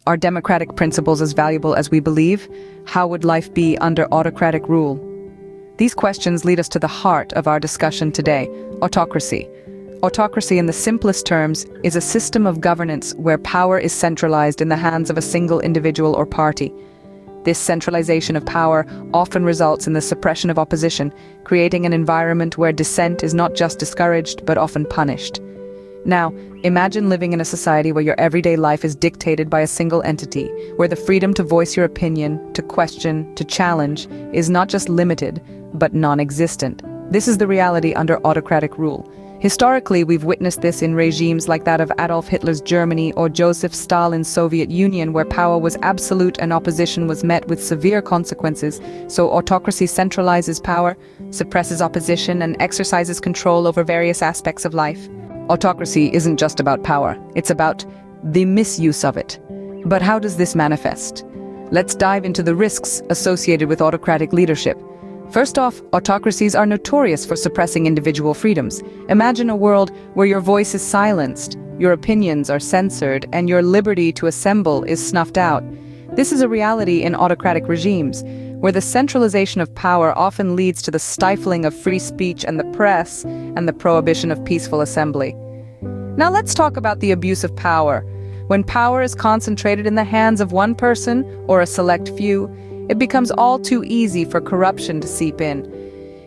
Are democratic principles as valuable as we believe? How would life be under autocratic rule? These questions lead us to the heart of our discussion today: autocracy. Autocracy, in the simplest terms, is a system of governance where power is centralized in the hands of a single individual or party. This centralization of power often results in the suppression of opposition, creating an environment where dissent is not just discouraged but often punished. Now, imagine living in a society where your everyday life is dictated by a single entity, where the freedom to voice your opinion, to question, to challenge, is not just limited, but non-existent. This is the reality under autocratic rule. Historically, we've witnessed this in regimes like that of Adolf Hitler's Germany or Joseph Stalin's Soviet Union, where power was absolute and opposition was met with severe consequences. So autocracy centralizes power, suppresses opposition, and exercises control over various aspects of life. Autocracy isn't just about power, it's about the misuse of it. But how does this manifest? Let's dive into the risks associated with autocratic leadership. First off, autocracies are notorious for suppressing individual freedoms. Imagine a world where your voice is silenced, your opinions are censored, and your liberty to assemble is snuffed out. This is a reality in autocratic regimes, where the centralization of power often leads to the stifling of free speech and the press, and the prohibition of peaceful assembly. Now let's talk about the abuse of power. When power is concentrated in the hands of one person or a select few, it becomes all too easy for corruption to seep in.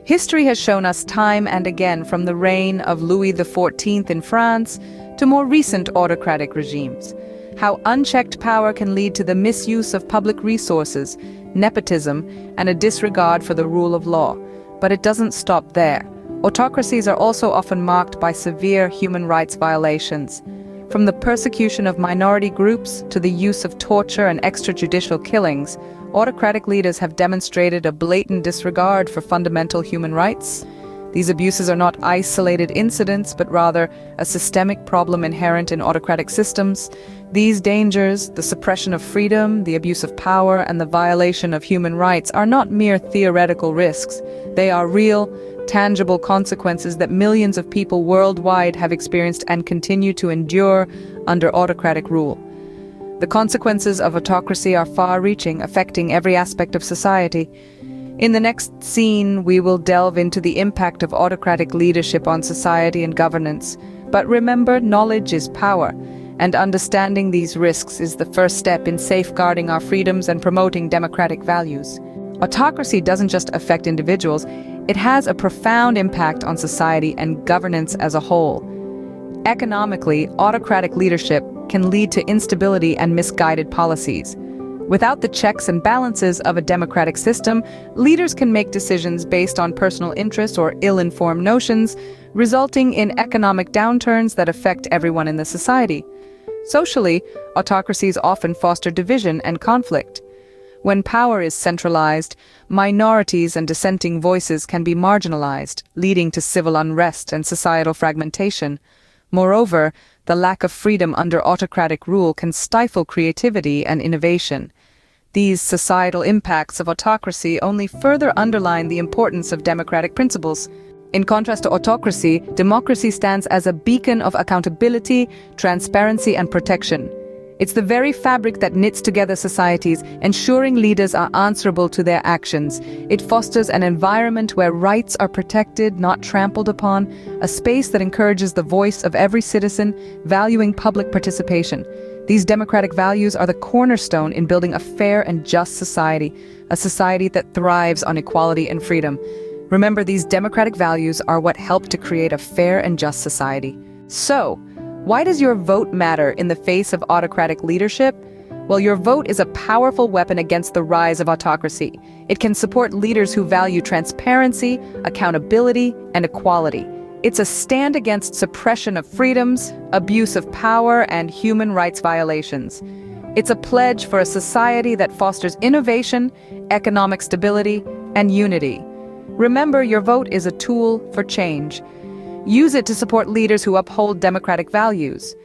History has shown us time and again, from the reign of Louis XIV in France to more recent autocratic regimes, how unchecked power can lead to the misuse of public resources, nepotism, and a disregard for the rule of law. But it doesn't stop there. Autocracies are also often marked by severe human rights violations. From the persecution of minority groups to the use of torture and extrajudicial killings, autocratic leaders have demonstrated a blatant disregard for fundamental human rights. These abuses are not isolated incidents, but rather a systemic problem inherent in autocratic systems. These dangers, the suppression of freedom, the abuse of power, and the violation of human rights, are not mere theoretical risks. They are real, tangible consequences that millions of people worldwide have experienced and continue to endure under autocratic rule. The consequences of autocracy are far-reaching, affecting every aspect of society. In the next scene, we will delve into the impact of autocratic leadership on society and governance. But remember, knowledge is power, and understanding these risks is the first step in safeguarding our freedoms and promoting democratic values. Autocracy doesn't just affect individuals, it has a profound impact on society and governance as a whole. Economically, autocratic leadership can lead to instability and misguided policies. Without the checks and balances of a democratic system, leaders can make decisions based on personal interests or ill-informed notions, resulting in economic downturns that affect everyone in the society. Socially, autocracies often foster division and conflict. When power is centralized, minorities and dissenting voices can be marginalized, leading to civil unrest and societal fragmentation. Moreover, the lack of freedom under autocratic rule can stifle creativity and innovation. These societal impacts of autocracy only further underline the importance of democratic principles. In contrast to autocracy, democracy stands as a beacon of accountability, transparency, and protection. It's the very fabric that knits together societies, ensuring leaders are answerable to their actions. It fosters an environment where rights are protected, not trampled upon, a space that encourages the voice of every citizen, valuing public participation. These democratic values are the cornerstone in building a fair and just society, a society that thrives on equality and freedom. Remember, these democratic values are what help to create a fair and just society. So, why does your vote matter in the face of autocratic leadership? Well, your vote is a powerful weapon against the rise of autocracy. It can support leaders who value transparency, accountability, and equality. It's a stand against suppression of freedoms, abuse of power, and human rights violations. It's a pledge for a society that fosters innovation, economic stability, and unity. Remember, your vote is a tool for change. Use it to support leaders who uphold democratic values.